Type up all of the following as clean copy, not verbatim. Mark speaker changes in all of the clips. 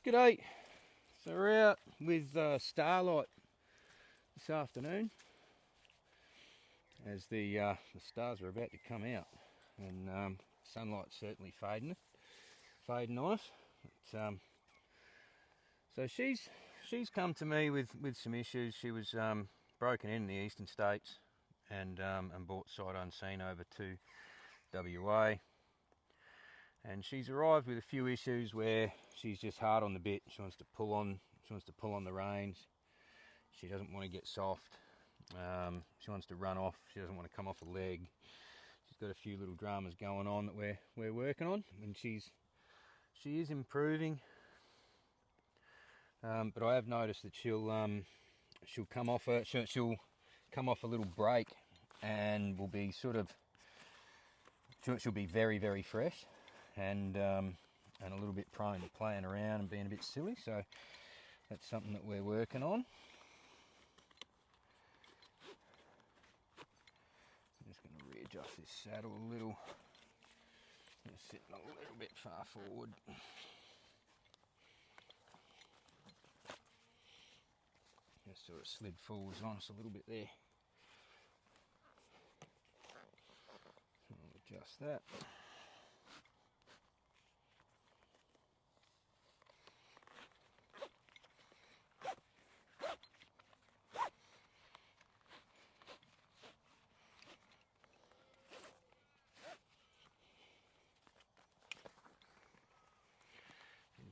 Speaker 1: G'day. So we're out with Starlight this afternoon as the stars are about to come out, and sunlight's certainly fading on us. But, so she's come to me with some issues. She was broken in the eastern states and brought sight unseen over to WA. And she's arrived with a few issues where she's just hard on the bit. She wants to pull on the reins. She doesn't want to get soft. She wants to run off. She doesn't want to come off a leg. She's got a few little dramas going on that we're working on, and she is improving. But I have noticed that she'll come off a little break, and will be she'll be very, very fresh. And a little bit prone to playing around and being a bit silly, so that's something that we're working on. I'm just going to readjust this saddle a little. It's sitting a little bit far forward. Just sort of slid forwards on us a little bit there. I'll adjust that.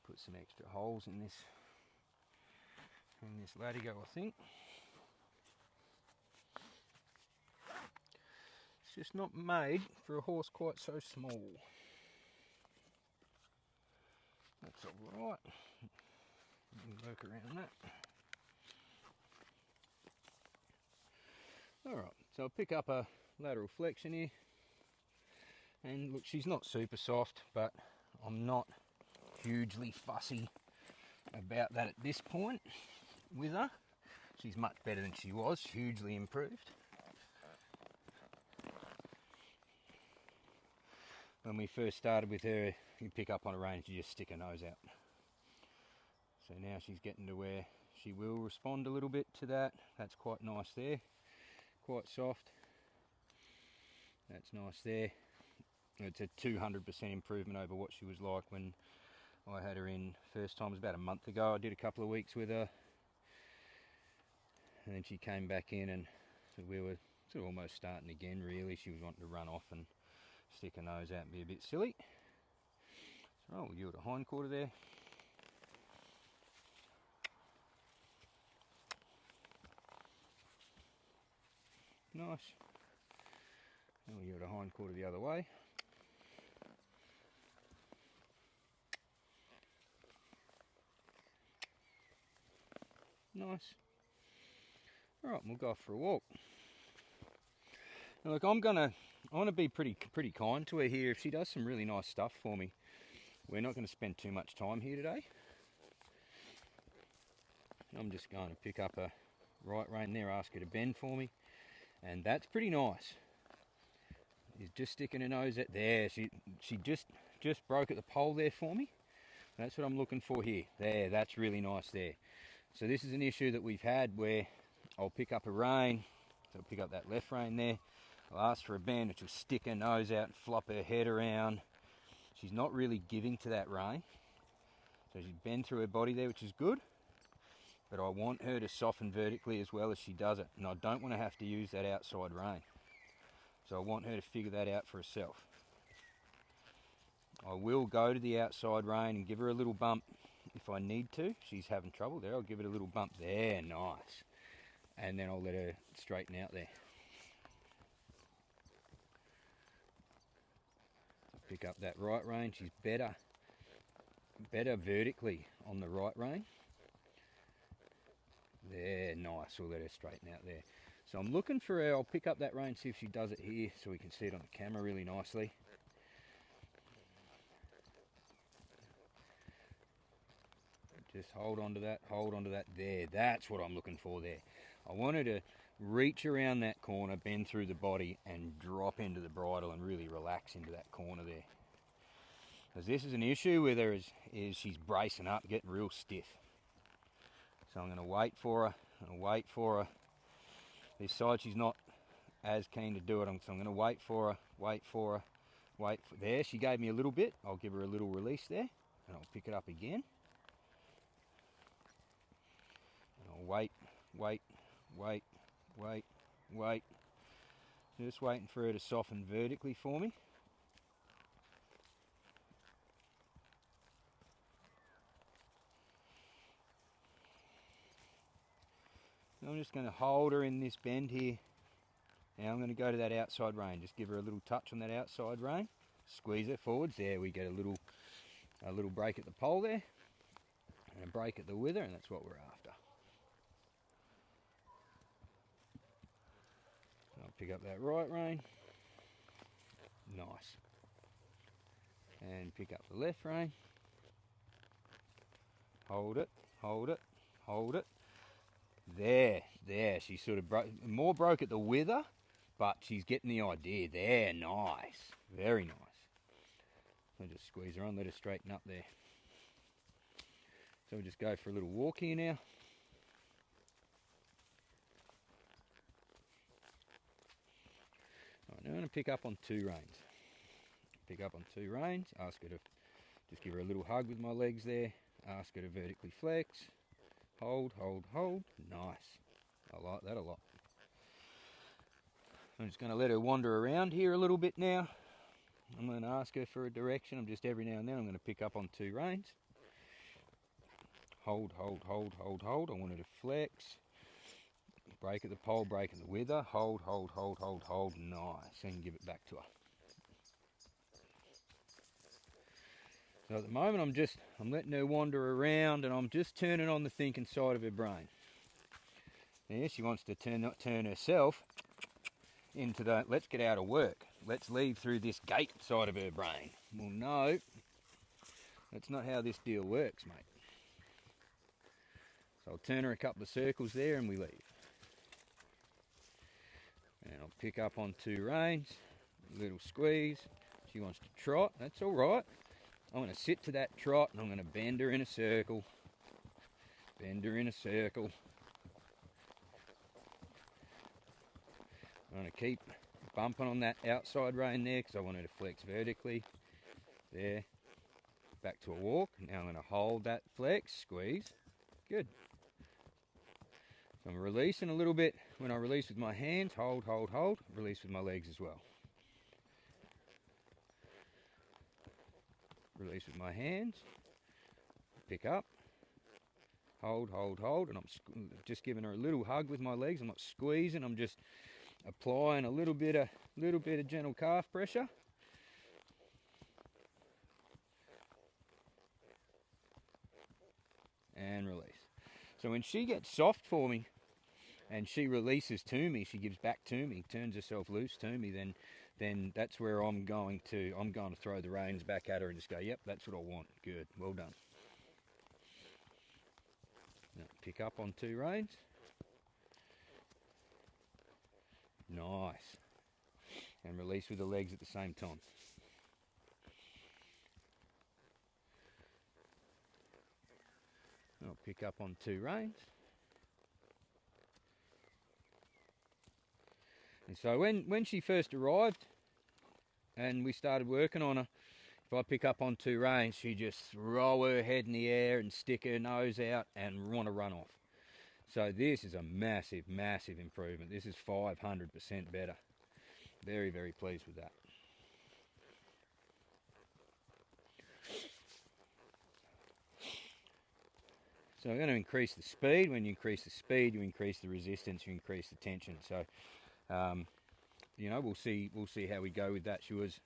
Speaker 1: Put some extra holes in this latigo, I think. It's just not made for a horse quite so small. That's alright. We can work around that. Alright, so I'll pick up a lateral flexion here. And look, she's not super soft, but I'm not hugely fussy about that at this point with her. She's much better than she was, hugely improved. When we first started with her, you pick up on a rein, you just stick her nose out. So now she's getting to where she will respond a little bit to that. That's quite nice there, quite soft. That's nice there. It's a 200% improvement over what she was like when I had her in first time. It was about a month ago. I did a couple of weeks with her, and then she came back in, and so we were sort of almost starting again really. She was wanting to run off and stick her nose out and be a bit silly. So we'll yield a hind quarter there. Nice. And we'll yield a hind quarter the other way. Nice. Alright, we'll go off for a walk. Now look, I want to be pretty kind to her here. If she does some really nice stuff for me, we're not going to spend too much time here today. I'm just going to pick up a right rein there, ask her to bend for me, and that's pretty nice. She's just sticking her nose out there. She just broke at the pole there for me. That's what I'm looking for here. There, that's really nice there. So this is an issue that we've had where I'll pick up a rein, so I'll pick up that left rein there, I'll ask for a bend, which will stick her nose out and flop her head around. She's not really giving to that rein, so she's bent through her body there, which is good, but I want her to soften vertically as well as she does it, and I don't want to have to use that outside rein. So I want her to figure that out for herself. I will go to the outside rein and give her a little bump if I need to. She's having trouble there. I'll give it a little bump there, nice. And then I'll let her straighten out there. Pick up that right rein. She's better vertically on the right rein. There, nice. We'll let her straighten out there. So I'm looking for her. I'll pick up that rein, see if she does it here so we can see it on the camera really nicely. Just hold on to that, there. That's what I'm looking for there. I want her to reach around that corner, bend through the body, and drop into the bridle and really relax into that corner there. Because this is an issue with her, is she's bracing up, getting real stiff. So I'm going to wait for her. This side she's not as keen to do it, so I'm going to wait for her. There, she gave me a little bit. I'll give her a little release there, and I'll pick it up again. And I'll wait. Just waiting for her to soften vertically for me. I'm just going to hold her in this bend here. Now I'm going to go to that outside rein. Just give her a little touch on that outside rein. Squeeze her forwards. There we get a little break at the pole there, and a break at the wither, and that's what we're after. I'll pick up that right rein. Nice. And pick up the left rein. Hold it. There. She sort of broke at the wither, but she's getting the idea. There, nice. Very nice. I'll just squeeze her on, let her straighten up there. So we'll just go for a little walk here now. All right, now I'm going to pick up on 2 reins. Ask her to just give her a little hug with my legs there. Ask her to vertically flex. Hold. Nice. I like that a lot. I'm just going to let her wander around here a little bit now. I'm going to ask her for a direction. I'm just every now and then I'm going to pick up on 2 reins. Hold. I want her to flex. Break at the pole, break at the wither. Hold. Nice. And give it back to her. So at the moment I'm letting her wander around, and I'm just turning on the thinking side of her brain. Yeah, she wants to turn herself into the let's get out of work. Let's leave through this gate side of her brain. Well, no, that's not how this deal works, mate. So I'll turn her a couple of circles there and we leave. And I'll pick up on 2 reins, a little squeeze. She wants to trot, that's all right. I'm going to sit to that trot and I'm going to bend her in a circle. I'm going to keep bumping on that outside rein there because I want her to flex vertically. There. Back to a walk. Now I'm going to hold that flex, squeeze. Good. So I'm releasing a little bit. When I release with my hands, hold. Release with my legs as well. Release with my hands. Pick up. Hold. And I'm just giving her a little hug with my legs. I'm not squeezing. I'm just applying a little bit of gentle calf pressure. And release. So when she gets soft for me and she releases to me, she gives back to me, turns herself loose to me, then that's where I'm going to throw the reins back at her and just go, yep, that's what I want. Good, well done. Now pick up on 2 reins. Nice. And release with the legs at the same time. I'll pick up on 2 reins. And so when she first arrived and we started working on her, if I pick up on 2 reins, she just throw her head in the air and stick her nose out and want to run off. So this is a massive, massive improvement. This is 500% better. Very, very pleased with that. So I'm going to increase the speed. When you increase the speed, you increase the resistance, you increase the tension. So, we'll see how we go with that. She was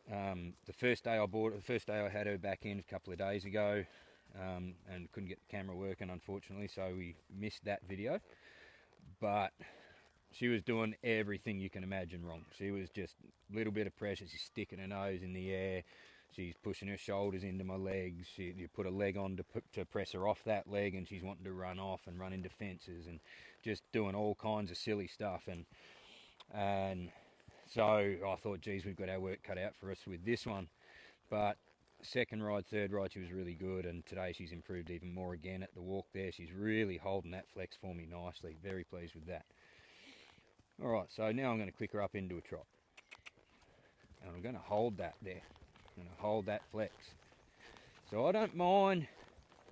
Speaker 1: the first day I had her back in a couple of days ago, and couldn't get the camera working, unfortunately, so we missed that video. But she was doing everything you can imagine wrong. She was just a little bit of pressure. She's sticking her nose in the air. She's pushing her shoulders into my legs. You put a leg on to press her off that leg, and she's wanting to run off and run into fences and just doing all kinds of silly stuff. And so I thought, geez, we've got our work cut out for us with this one. But second ride, third ride, she was really good, and today she's improved even more again at the walk there. She's really holding that flex for me nicely. Very pleased with that. Alright, so now I'm going to click her up into a trot. And I'm going to hold that there. I'm going to hold that flex. So I don't mind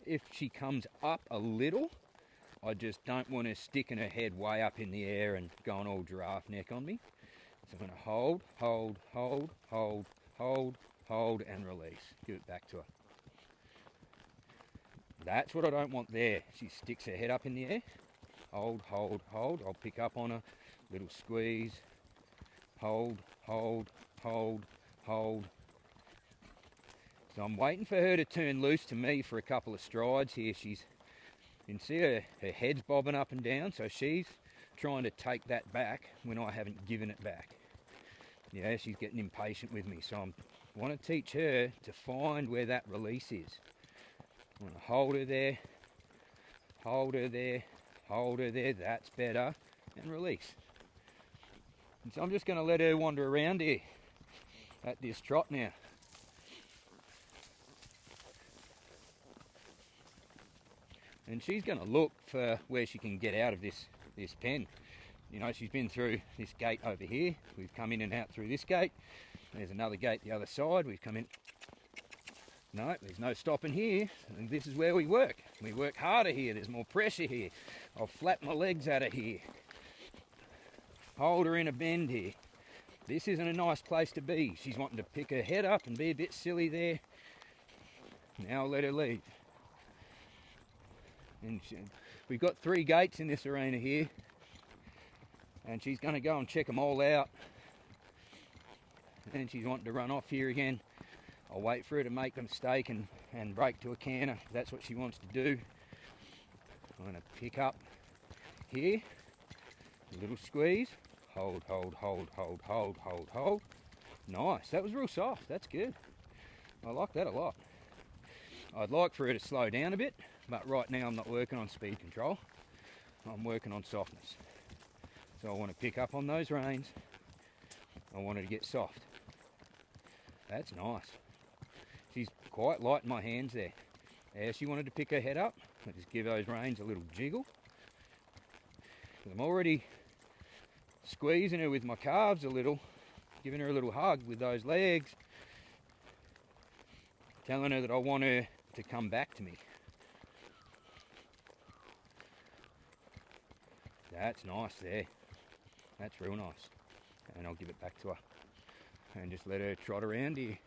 Speaker 1: if she comes up a little. I just don't want her sticking her head way up in the air and going all giraffe neck on me. So I'm going to hold, hold, hold, hold, hold, hold, and release. Give it back to her. That's what I don't want there. She sticks her head up in the air. Hold, hold, hold. I'll pick up on her. Little squeeze. Hold, hold, hold, hold. So I'm waiting for her to turn loose to me for a couple of strides here. You can see her head's bobbing up and down, so she's trying to take that back when I haven't given it back. Yeah, she's getting impatient with me, so I want to teach her to find where that release is. I'm going to hold her there, hold her there, hold her there, that's better, and release. And so I'm just going to let her wander around here at this trot now. And she's going to look for where she can get out of this pen. You know, she's been through this gate over here. We've come in and out through this gate. There's another gate the other side. We've come in. No, there's no stopping here. And this is where we work. We work harder here. There's more pressure here. I'll flap my legs at her here. Hold her in a bend here. This isn't a nice place to be. She's wanting to pick her head up and be a bit silly there. Now I'll let her leave. And we've got 3 gates in this arena here, and she's going to go and check them all out, and she's wanting to run off here again. I'll wait for her to make a mistake and break to a canter. That's what she wants to do. I'm going to pick up here, a little squeeze, hold, hold, hold, hold, hold, hold, hold. Nice, that was real soft. That's good. I like that a lot. I'd like for her to slow down a bit, but right now I'm not working on speed control. I'm working on softness. So I want to pick up on those reins. I want her to get soft. That's nice. She's quite light in my hands there. As she wanted to pick her head up, I just give those reins a little jiggle. I'm already squeezing her with my calves a little, giving her a little hug with those legs, telling her that I want her to come back to me. That's nice there. That's real nice. And I'll give it back to her and just let her trot around here.